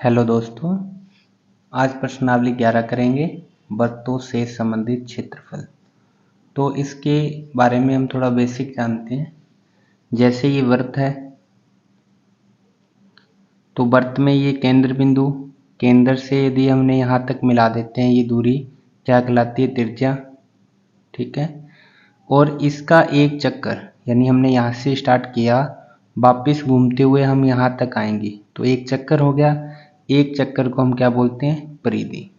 Hello दोस्तों, आज प्रश्नावली 11 करेंगे वृत्तों से संबंधित क्षेत्रफल। तो इसके बारे में हम थोड़ा बेसिक जानते हैं। जैसे ये वृत्त है तो वृत्त में ये केंद्र बिंदु, केंद्र से यदि हमने यहाँ तक मिला देते हैं, ये दूरी क्या कहलाती है? त्रिज्या। ठीक है। और इसका एक चक्कर, यानी हमने यहाँ से स्टार्ट किया, वापस घूमते हुए हम यहाँ तक आएंगे तो एक चक्कर हो गया। एक चक्कर को हम क्या बोलते हैं? परिधि।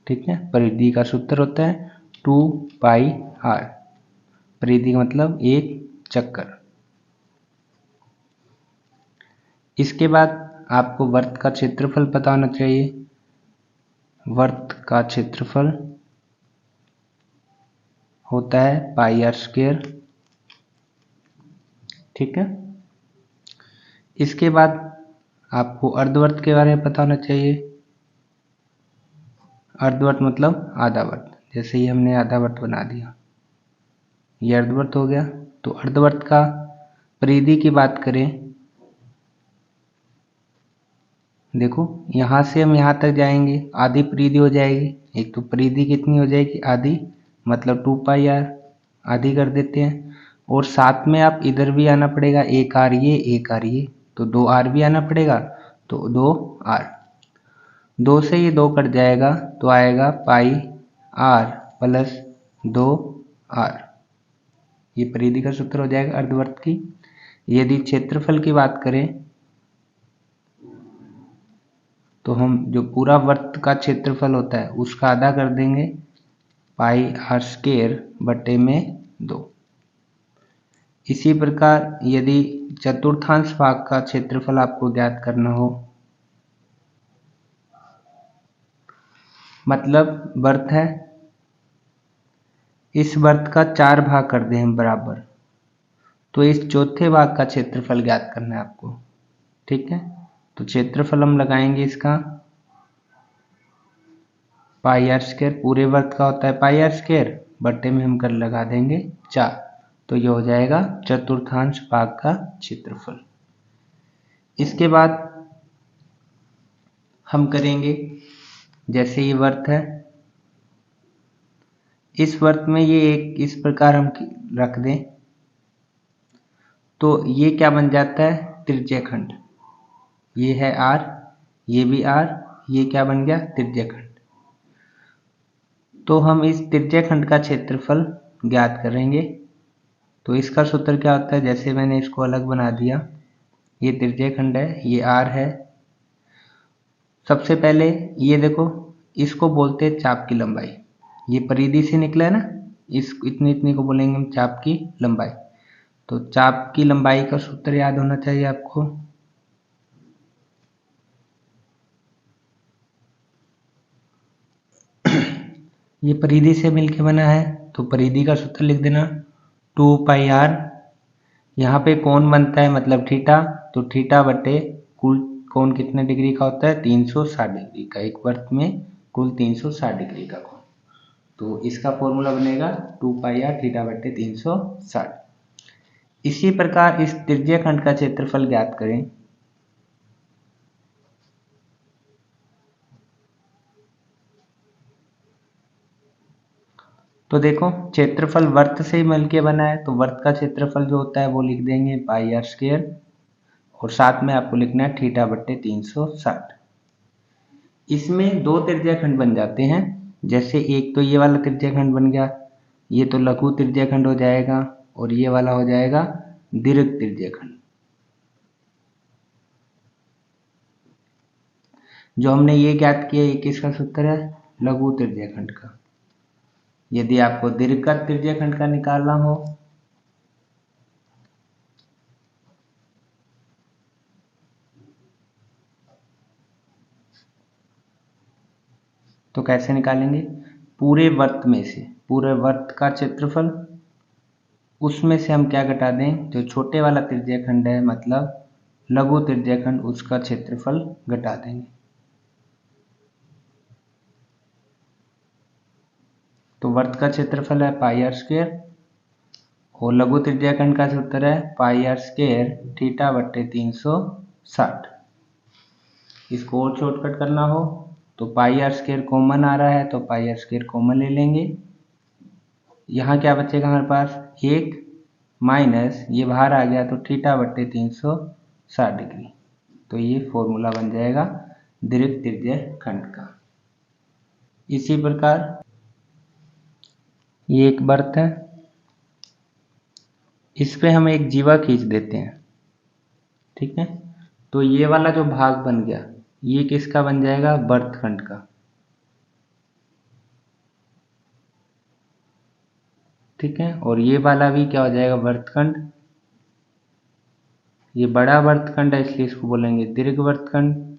ठीक है। परिधि का सूत्र होता है 2πr। परिधि का मतलब एक चक्कर। इसके बाद आपको वृत्त का क्षेत्रफल पता होना चाहिए। वृत्त का क्षेत्रफल होता है πr²। ठीक है। इसके बाद आपको अर्धवृत्त के बारे में पता होना चाहिए। अर्धवृत्त मतलब आधा वृत्त। जैसे ही हमने आधा वृत्त बना दिया, ये अर्धवृत्त हो गया। तो अर्धवृत्त का परिधि की बात करें, देखो यहाँ से हम यहाँ तक जाएंगे, आधी परिधि हो जाएगी। एक तो परिधि कितनी हो जाएगी? आधी, मतलब 2πr, आधी कर देते हैं। और साथ में आप इधर भी आना पड़ेगा, एक आर ये, एक आर ये, तो 2r भी आना पड़ेगा, तो 2r। 2 से ये 2 कट जाएगा तो आएगा πr प्लस 2r। ये परिधि का सूत्र हो जाएगा अर्धवृत्त की। यदि क्षेत्रफल की बात करें तो हम जो पूरा वृत्त का क्षेत्रफल होता है उसका आधा कर देंगे, πr² बटे में 2। इसी प्रकार यदि चतुर्थांश भाग का क्षेत्रफल आपको ज्ञात करना हो, मतलब वृत्त है, इस वृत्त का 4 भाग कर दें हम बराबर, तो इस चौथे भाग का क्षेत्रफल ज्ञात करना है आपको। ठीक है। तो क्षेत्रफल हम लगाएंगे इसका πr², पूरे वृत्त का होता है πr², बटे में हम कर लगा देंगे 4, तो ये हो जाएगा चतुर्थांश भाग का क्षेत्रफल। इसके बाद हम करेंगे, जैसे ये वृत्त है, इस वृत्त में ये एक इस प्रकार हम रख दें तो ये क्या बन जाता है? त्रिज्याखंड। ये है r, ये भी r, ये क्या बन गया? त्रिज्याखंड। तो हम इस त्रिज्याखंड का क्षेत्रफल ज्ञात करेंगे। तो इसका सूत्र क्या होता है? जैसे मैंने इसको अलग बना दिया, ये त्रिज्याखंड है, ये r है। सबसे पहले ये देखो, इसको बोलते हैं चाप की लंबाई। ये परिधि से निकला है ना, इस इतनी इतनी को बोलेंगे हम चाप की लंबाई। तो चाप की लंबाई का सूत्र याद होना चाहिए आपको। ये परिधि से मिलके बना है, तो परिधि का सूत्र लिख देना 2πr। यहाँ पे कोण बनता है, मतलब थीटा, तो थीटा बटे कुल कोण कितने डिग्री का होता है? 360 डिग्री का। एक वृत्त में कुल 360 डिग्री का कोण, तो इसका फॉर्मूला बनेगा 2πr थीटा बटे 360। इसी प्रकार इस त्रिज्याखंड का क्षेत्रफल ज्ञात करें। तो देखो, क्षेत्रफल वृत्त से मिलके बना है, तो वृत्त का क्षेत्रफल जो होता है वो लिख देंगे πr², और साथ में आपको लिखना है थीटा बट्टे 360। इसमें दो त्रिज्याखंड बन जाते हैं। जैसे एक तो ये वाला त्रिज्याखंड बन गया, ये तो लघु त्रिज्याखंड हो जाएगा, और ये वाला हो जाएगा दीर्घ त्रिज्याखंड। जो हमने ये ज्ञात किया, ये किसका सूत्र है? लघु त्रिज्याखंड का। यदि आपको दीर्घ का त्रिज्याखंड का निकालना हो तो कैसे निकालेंगे? पूरे वृत्त में से, पूरे वृत्त का क्षेत्रफल, उसमें से हम क्या घटा दें? जो छोटे वाला त्रिज्याखंड है, मतलब लघु त्रिज्याखंड, उसका क्षेत्रफल घटा देंगे। तो वृत्त का क्षेत्रफल है πr², और लघु त्रिज्याखंड का सूत्र है πr² थीटा बट्टे 360। 60। इसको और शॉर्टकट करना हो तो पाई आर स्क्वायर कॉमन आ रहा है तो पाई आर स्क्वायर कॉमन ले लेंगे। यहाँ क्या बचेगा हमारे पास 1 माइनस ये बाहर आ गया तो थीटा बट्टे 360 डिग्री। तो ये फॉर्मूला बन जाएगा दीर्घ त्रिज्यीय खंड का। इसी प्रकार ये एक वृत्त है, इस पे हम एक जीवा खींच देते हैं, ठीक है। तो ये वाला जो भाग बन गया ये किसका बन जाएगा, वृत्तखंड का, ठीक है। और ये वाला भी क्या हो जाएगा, वृत्तखंड। ये बड़ा वृत्तखंड है इसलिए इसको बोलेंगे दीर्घ वृत्तखंड,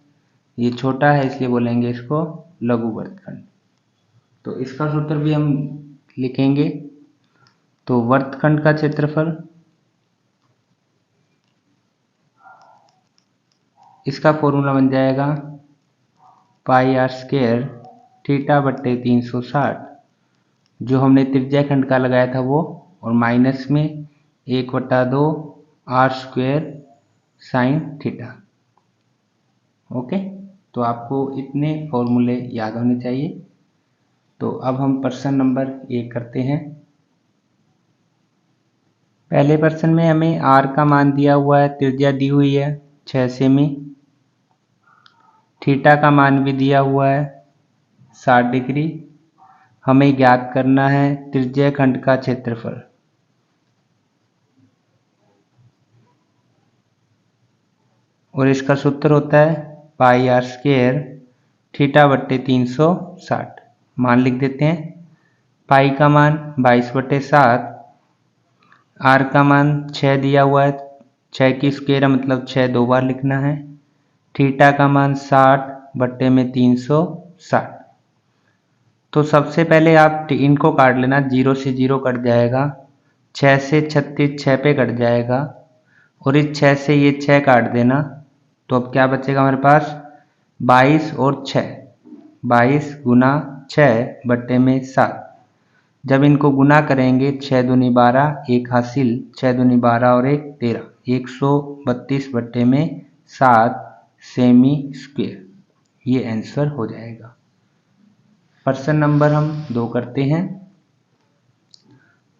ये छोटा है इसलिए बोलेंगे इसको लघु वृत्तखंड। तो इसका सूत्र भी हम लिखेंगे। तो वृत्तखंड का क्षेत्रफल, इसका फॉर्मूला बन जाएगा पाई आर स्क्वायर थीटा बट्टे 360, जो हमने त्रिज्या खंड का लगाया था वो, और माइनस में 1/2 are square sine theta. Okay, तो आपको इतने फॉर्मूले याद होने चाहिए। तो अब हम प्रश्न नंबर 1 करते हैं। पहले प्रश्न में हमें आर का मान दिया हुआ है, त्रिज्या दी हुई है 6 सेमी, थीटा का मान भी दिया हुआ है 60 डिग्री। हमें ज्ञात करना है त्रिज्या खंड का क्षेत्रफल। और इसका सूत्र होता है पाई आर स्क्वायर थीटा बट्टे 360। मान लिख देते हैं। पाई का मान 22/7, आर का मान 6 दिया हुआ है, 6 की स्क्वायर मतलब 6 दो बार लिखना है। थीटा का मान 60/360। तो सबसे पहले आप इनको काट लेना, 0 से 0 कट जाएगा, 6 से 36 6 पे कट जाएगा, और इस 6 से ये 6 काट देना। तो अब क्या बचेगा हमारे पास, 22 और 6, 22 गुना 6/7। जब इनको गुना करेंगे 6 दूनी 12, 1 हासिल, 6 दूनी 12 और 1 13, 132/7 सेमी स्क्वायर, ये आंसर हो जाएगा। प्रश्न नंबर हम 2 करते हैं।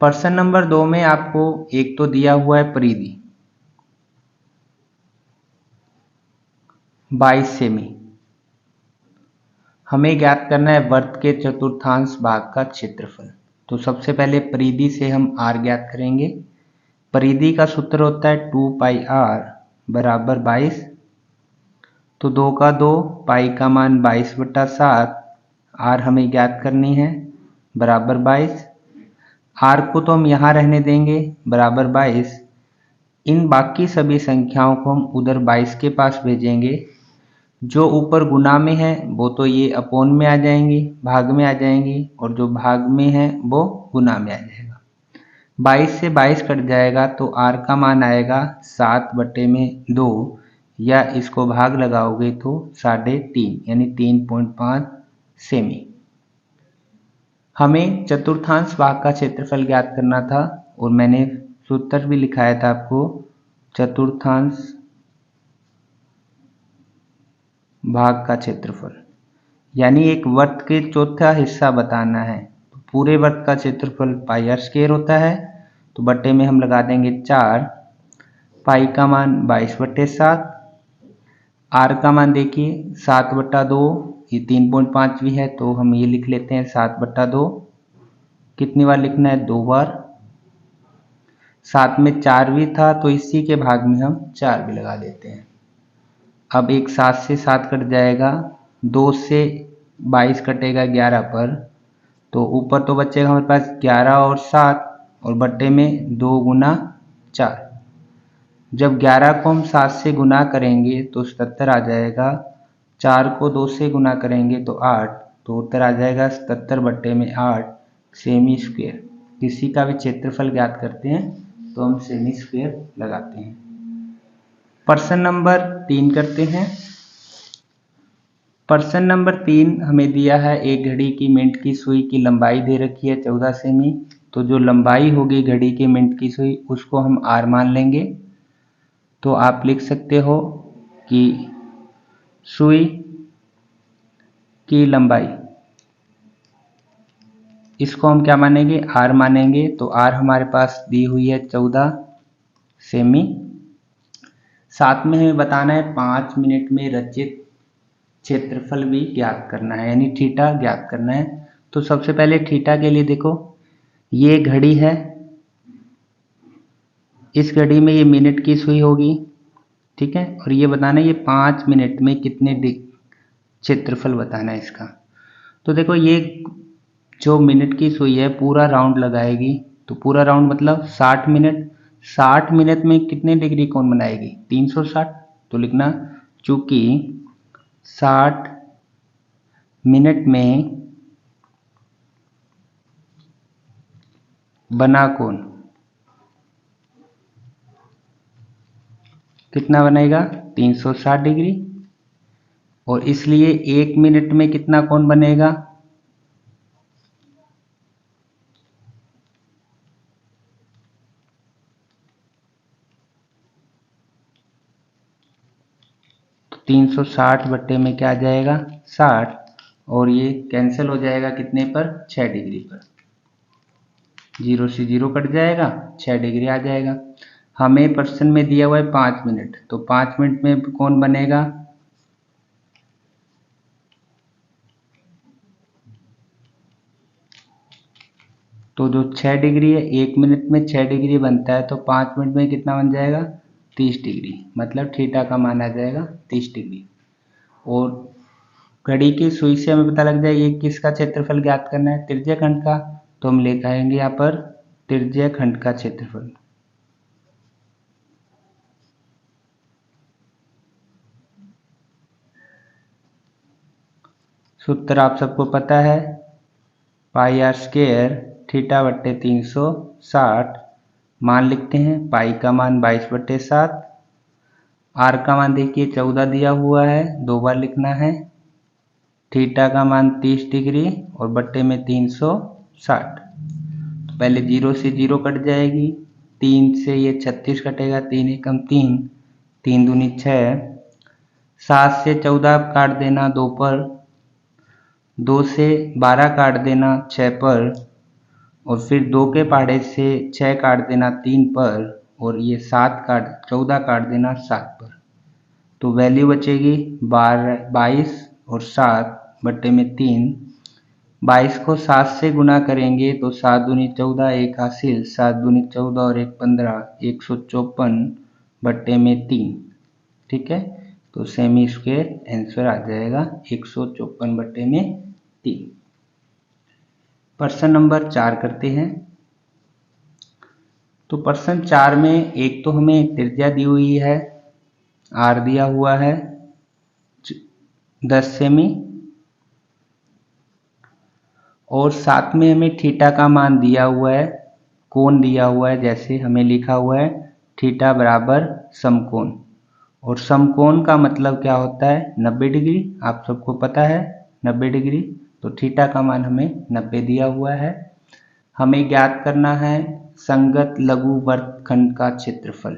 प्रश्न नंबर 2 में आपको एक तो दिया हुआ है परिधि 22 सेमी, हमें ज्ञात करना है वृत्त के चतुर्थांश भाग का क्षेत्रफल। तो सबसे पहले परिधि से हम r ज्ञात करेंगे। परिधि का सूत्र होता है 2 पाई r बराबर 22। तो 2 का 2, पाई का मान 22/7, r हमें ज्ञात करनी है बराबर 22। r को तो हम यहाँ रहने देंगे बराबर 22। इन बाकी सभी संख्याओं को हम उधर 22 के पास भेजेंगे। जो ऊपर गुना में है वो तो ये अपोन में आ जाएंगी, भाग में आ जाएंगी, और जो भाग में है वो गुना में आ जाएगा। 22 से 22 कट जाएगा तो r का मान आएगा 7/2, या इसको भाग लगाओगे तो 3.5 यानी 3.5 सेमी। हमें चतुर्थांश भाग का क्षेत्रफल ज्ञात करना था, और मैंने सूत्र भी लिखाया था आपको, चतुर्थांश भाग का क्षेत्रफल, यानी एक वृत्त के चौथा हिस्सा बताना है। तो पूरे वृत्त का क्षेत्रफल पाई आर स्क्वायर होता है, तो बट्टे में हम लगा देंगे 4, पाई का मान 22/7, आर का मान देखिए 7/2, ये 3.5 भी है तो हम ये लिख लेते हैं 7/2। कितनी बार लिखना है, 2 बार। 7 में 4 भी था तो इसी के भाग में हम 4 भी लगा देते हैं। अब एक 7 से 7 कट जाएगा, 2 से 22 कटेगा 11 पर, तो ऊपर तो बचेगा हमारे पास 11 और 7, और बट्टे में 2 गुना 4। जब 11 को हम 7 से गुना करेंगे तो 77 आ जाएगा, 4 को 2 से गुना करेंगे तो 8, तो उत्तर आ जाएगा 77/8 सेमी स्क्वायर। किसी का भी क्षेत्रफल ज्ञात करते हैं तो हम सेमी स्क्वायर लगाते हैं। प्रश्न नंबर 3 करते हैं। प्रश्न नंबर 3 हमें दिया है एक घड़ी की मिनट की सुई की लंबाई दे रखी है 14 सेमी। तो जो लंबाई होगी घड़ी के मिनट की सुई उसको हम r मान लेंगे। तो आप लिख सकते हो की सुई की लंबाई, इसको हम क्या मानेंगे, आर मानेंगे। तो आर हमारे पास दी हुई है 14 सेमी। साथ में हमें बताना है 5 मिनट में रचित क्षेत्रफल भी ज्ञात करना है, यानी थीटा ज्ञात करना है। तो सबसे पहले थीटा के लिए देखो, ये घड़ी है, इस घड़ी में ये मिनट की सुई होगी, ठीक है। और ये बताना है ये 5 मिनट में कितने क्षेत्रफल बताना है इसका। तो देखो ये जो मिनट की सुई है पूरा राउंड लगाएगी, तो पूरा राउंड मतलब 60 मिनट। 60 मिनट में कितने डिग्री कोण बनाएगी, 360। तो लिखना चूंकि 60 मिनट में बना कोण कितना बनेगा, 360 डिग्री। और इसलिए 1 मिनट में कितना कोण बनेगा, तो 360 बट्टे में क्या आ जाएगा, 60। और ये कैंसिल हो जाएगा कितने पर, 6 डिग्री पर। 0 से 0 कट जाएगा, 6 डिग्री आ जाएगा। हमें प्रश्न में दिया हुआ है 5 मिनट, तो 5 मिनट में कौन बनेगा, तो जो 6 डिग्री है 1 मिनट में 6 डिग्री बनता है, तो 5 मिनट में कितना बन जाएगा, 30 डिग्री। मतलब थीटा का मान आ जाएगा 30 डिग्री। और घड़ी की सुई से हमें पता लग जाए ये किसका क्षेत्रफल ज्ञात करना है, त्रिज्या खंड का। तो हम लिखाएंगे यहाँ पर त्रिज्या खंड का क्षेत्रफल। सूत्र आप सबको पता है, पाई आर स्क्वायर थीटा बट्टे 360। मान लिखते हैं, पाई का मान 22/7, आर का मान देखिए 14 दिया हुआ है, 2 बार लिखना है, थीटा का मान 30 डिग्री और बट्टे में 360। तो पहले 0 से 0 कट जाएगी, 3 से ये 36 कटेगा, 3 एकम 3, 3 दूनी 6, 7 से 14 काट देना 2 पर, 2 से 12 काट देना 6 पर, और फिर 2 के पहाड़े से 6 काट देना 3 पर, और ये 14 काट देना 7 पर। तो वैल्यू बचेगी 22 और 7 बट्टे में 3। 22 को 7 से गुना करेंगे तो 7 दूनी 14, एक हासिल, 7 दूनी 14 और 1 15, 154 बट्टे में 3, ठीक है। तो सेमी स्क्वायर आंसर आ जाएगा 154 बट्टे में 3। प्रश्न नंबर 4 करते हैं। तो प्रश्न 4 में एक तो हमें त्रिज्या दी हुई है, आर दिया हुआ है 10 सेमी, और साथ में हमें थीटा का मान दिया हुआ है, कोण दिया हुआ है, जैसे हमें लिखा हुआ है थीटा बराबर समकोण। और समकोण का मतलब क्या होता है, 90 डिग्री, आप सबको पता है 90 डिग्री। तो थीटा का मान हमें 90 दिया हुआ है। हमें ज्ञात करना है संगत लघु वर्गखंड का क्षेत्रफल,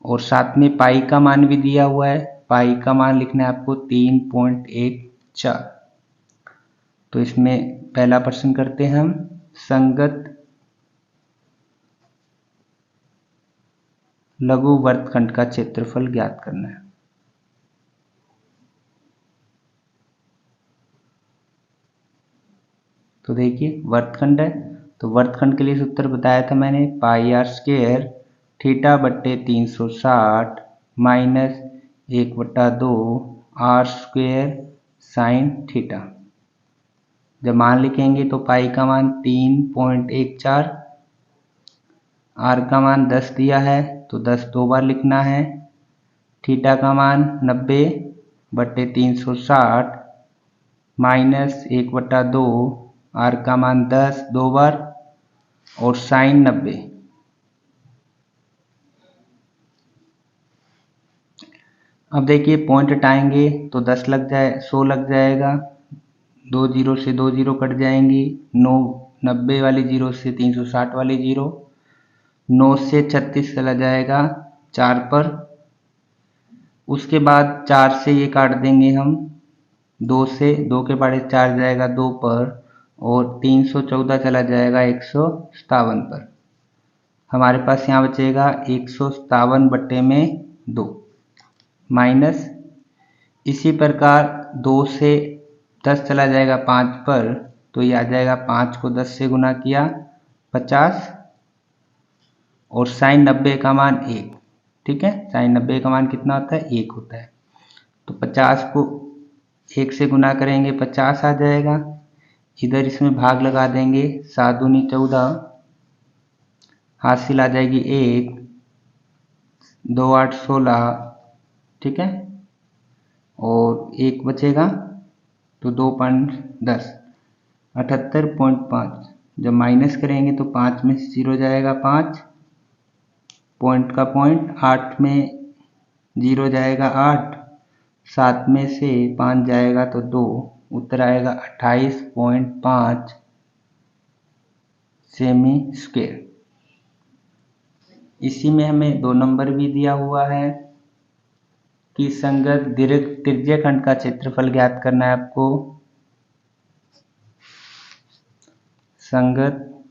और साथ में पाई का मान भी दिया हुआ है। पाई का मान लिखना है आपको 3.14। तो इसमें पहला प्रश्न करते हैं हम, संगत लघु वर्गखंड का क्षेत्रफल ज्ञात करना है। तो देखिए वर्गखंड है, तो वर्गखंड के लिए सूत्र बताया था मैंने, पाई आर स्क्वायर थीटा बट्टे 360 minus 1/2 are square sine theta. जब मान लिखेंगे तो पाई का मान 3.14, आर का मान 10 दिया है तो 10 2 बार लिखना है, थीटा का मान 90 बट्टे 360 माइनस 1/2, आर का मान 10 2 बार, और साइन 90। अब देखिए पॉइंट हटाएंगे तो 10 लग जाए, 100 लग जाएगा, 2 0 से 2 0 कट जाएंगी, 90 वाली 0 से 360 वाली 0, 9 से 36 चला जाएगा 4 पर, उसके बाद 4 से ये काट देंगे हम, 2 से 2 के पहाड़े 4 जाएगा 2 पर, और 314 चला जाएगा 157 पर। हमारे पास यहाँ बचेगा 157/2 माइनस, इसी प्रकार 2 से 10 चला जाएगा 5 पर, तो ये आ जाएगा 5 को 10 से गुना किया 50, और साइन 90 का मान 1। ठीक है, साइन 90 का मान कितना होता है? 1 होता है। तो 50 को 1 से गुना करेंगे 50 आ जाएगा, इधर इसमें भाग लगा देंगे, 7 दूनी 14, हासिल आ जाएगी 1, 2 8 16, ठीक है, और 1 बचेगा तो 2.10 78.5। जब माइनस करेंगे तो 5 में से 0 जाएगा 5, पॉइंट का पॉइंट, 8 में 0 जाएगा 8, 7 में से 5 जाएगा तो 2, उत्तर आएगा 28.5 सेमी स्क्वायर। इसी में हमें 2 नंबर भी दिया हुआ है कि संगत दीर्घ त्रिज्यखंड का क्षेत्रफल ज्ञात करना है आपको। संगत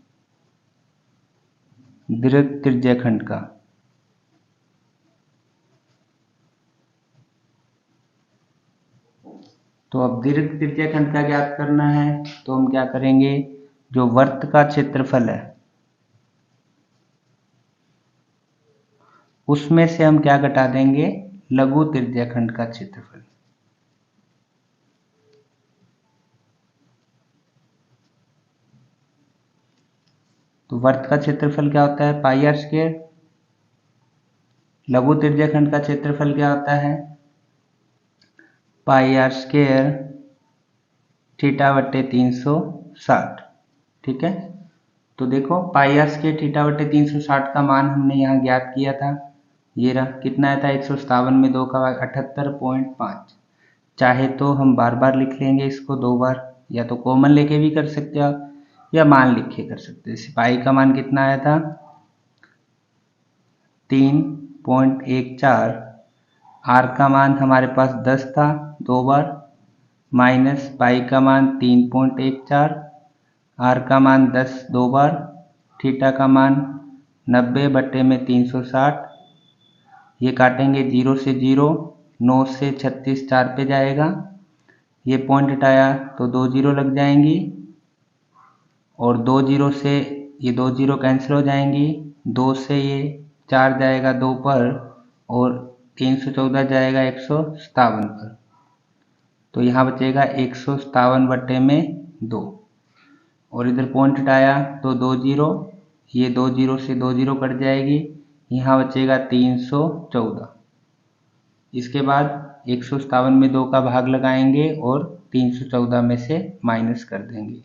दीर्घ त्रिज्यखंड का, तो अब दीर्घ त्रिज्यखंड का ज्ञात करना है तो हम क्या करेंगे, जो वर्त का क्षेत्रफल है उसमें से हम क्या घटा देंगे, लघु त्रिज्यखंड का क्षेत्रफल। तो वर्त का क्षेत्रफल क्या होता है? Pi R square. लघु त्रिज्यखंड का क्षेत्रफल क्या होता है? Pi R square θ/360। ठीक है, तो देखो पाई आर स्क्वायर θ/360 का मान हमने यहाँ ज्ञात किया था, ये रहा, कितना आया था? 157 में 2 का भाग 78.5। चाहे तो हम बार बार लिख लेंगे इसको 2 बार, या तो कॉमन लेके भी कर सकते हो या मान लिख के कर सकते हो। जैसे पाई का मान कितना आया था? 3.14। आर का मान हमारे पास 10 था, 2 बार, माइनस पाई का मान 3.14, आर का मान 10 2 बार, थीटा का मान 90/360। ये काटेंगे 0 से 0, 9 से 36 4 पे जाएगा, ये पॉइंट हटाया तो 2 0 लग जाएंगी, और 2 0 से ये 2 0 कैंसिल हो जाएंगी, 2 से ये 4 जाएगा 2 पर, और 314 जाएगा 157 पर, तो यहाँ बचेगा 157/2, और इधर पॉइंट हटाया तो 2 0, ये 2 0 से 2 0 कट जाएगी, यहाँ बचेगा 314। इसके बाद 157 में 2 का भाग लगाएंगे और 314 में से माइनस कर देंगे,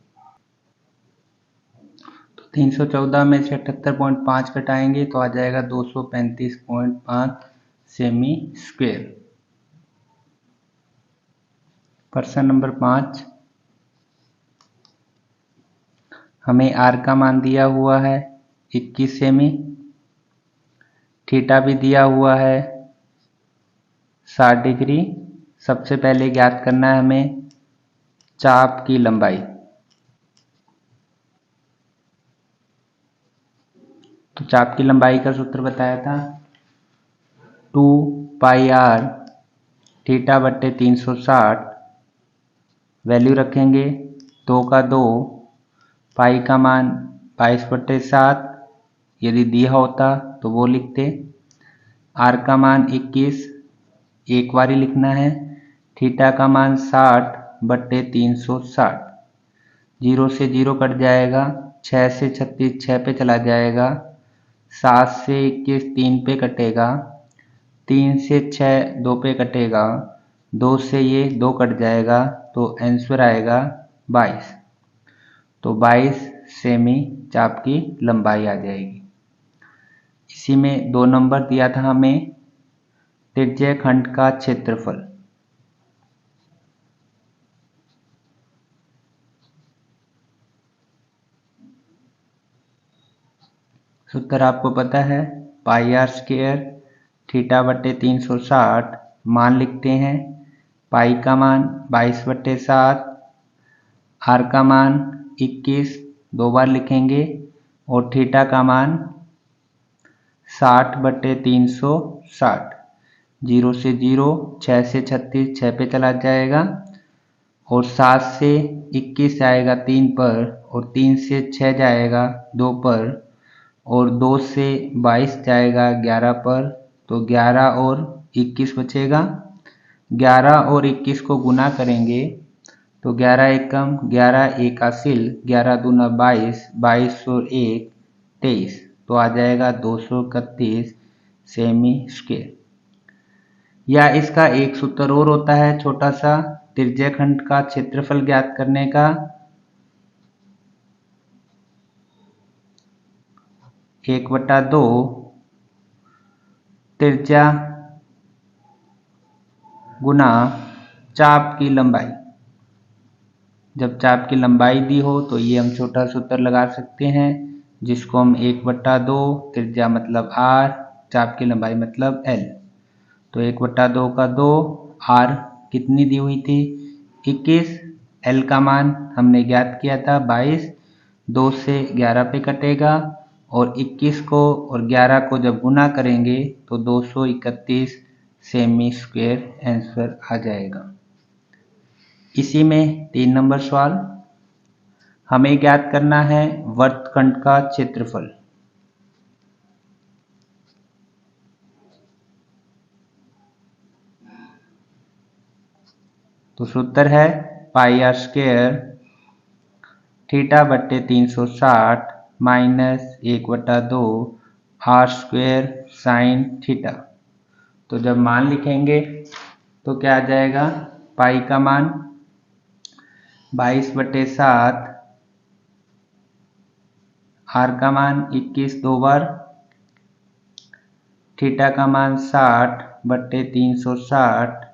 तो 314 में से 78.5 घटाएंगे तो आ जाएगा 235.5 सेमी स्क्वायर। प्रश्न नंबर 5, हमें आर का मान दिया हुआ है 21 सेमी, थीटा भी दिया हुआ है 60 डिग्री। सबसे पहले ज्ञात करना है हमें चाप की लंबाई। तो चाप की लंबाई का सूत्र बताया था 2 पाई आर θ/360, वैल्यू रखेंगे 2 का 2, पाई का मान 22/7, यदि दिया होता तो वो लिखते, आर का मान 21 एक बार ही लिखना है, थीटा का मान 60/360, 0 से 0 कट जाएगा, 6 से 36 6 पे चला जाएगा, 7 से 21 3 पे कटेगा, 3 से 6 2 पे कटेगा, 2 से ये 2 कट जाएगा, तो आंसर आएगा 22। तो 22 सेमी चाप की लंबाई आ जाएगी। इसी में 2 नंबर दिया था हमें त्रिज्यखंड का क्षेत्रफल। सूत्र आपको पता है, पाई आर स्क्वायर θ/360 मान लिखते हैं। पाई का मान 22/7, आर का मान 21 दो बार लिखेंगे, और थीटा का मान 60/360। 0 से 0, 6 से 36 6 पे चला जाएगा, और 7 से 21 जाएगा 3 पर, और 3 से 6 जाएगा 2 पर, और 2 से 22 जाएगा 11 पर, तो 11 और 21 बचेगा। 11 और 21 को गुना करेंगे तो 11 एकम 11 एकाशील, 11 दूना 22, 22 और 1 23, तो आ जाएगा 231 सेमी स्क्वायर। या इसका एक सूत्र और होता है छोटा सा, त्रिज्याखंड का क्षेत्रफल ज्ञात करने का। 1/2 त्रिज्या गुना चाप की लंबाई। जब चाप की लंबाई दी हो तो ये हम छोटा सूत्र लगा सकते हैं, जिसको हम 1/2 त्रिज्या मतलब r, चाप की लंबाई मतलब l। तो 1/2 का 2, r कितनी दी हुई थी 21, l का मान हमने ज्ञात किया था 22, 2 से 11 पे कटेगा, और 21 को और 11 को जब गुना करेंगे तो 231 सेमी स्क्वायर आंसर आ जाएगा। इसी में 3 नंबर सवाल, हमें ज्ञात करना है वर्तखंड का क्षेत्रफल। तो सूत्र है pi R square θ/360 minus 1/2 are square sine theta. तो जब मान लिखेंगे तो क्या आ जाएगा, पाई का मान 22/7, आर का मान 21 दो बार, थीटा का मान 60/360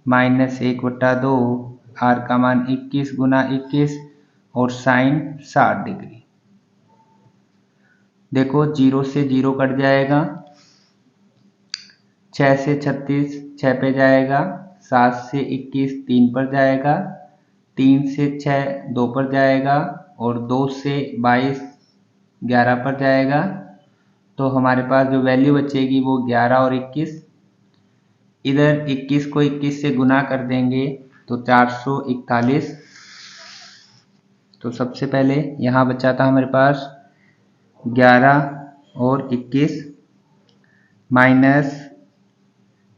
माइनस 1/2, आर का मान 21 गुना 21, और साइन 60 डिग्री। देखो 0 से 0 कट जाएगा, 6 से 36 6 पे जाएगा, 7 से 21 3 पर जाएगा, 3 से 6 2 पर जाएगा, और 2 से 22 11 पर जाएगा। तो हमारे पास जो वैल्यू बचेगी वो 11 और 21। इधर 21 को 21 से गुना कर देंगे तो 441। तो सबसे पहले यहाँ बचा था हमारे पास 11 और 21 माइनस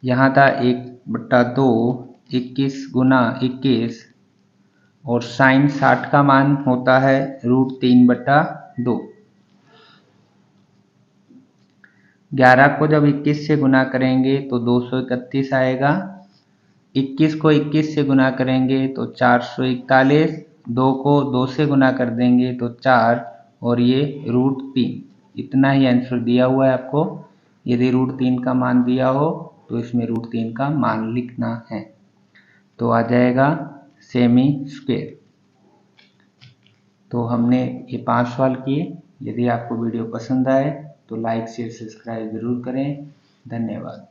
यहाँ था 1/2, 21 गुना 21, और साइन 60 का मान होता है √3/2। 11 को जब 21 से गुना करेंगे तो 231 आएगा, 21 को 21 से गुना करेंगे तो 441, 2 को 2 से गुना कर देंगे तो 4, और ये √3। इतना ही आंसर दिया हुआ है आपको। यदि √3 का मान दिया हो तो इसमें √3 का मान लिखना है, तो आ जाएगा सेमी स्क्वायर। तो हमने ये 5 सवाल किए। यदि आपको वीडियो पसंद आए तो लाइक शेयर सब्सक्राइब जरूर करें। धन्यवाद।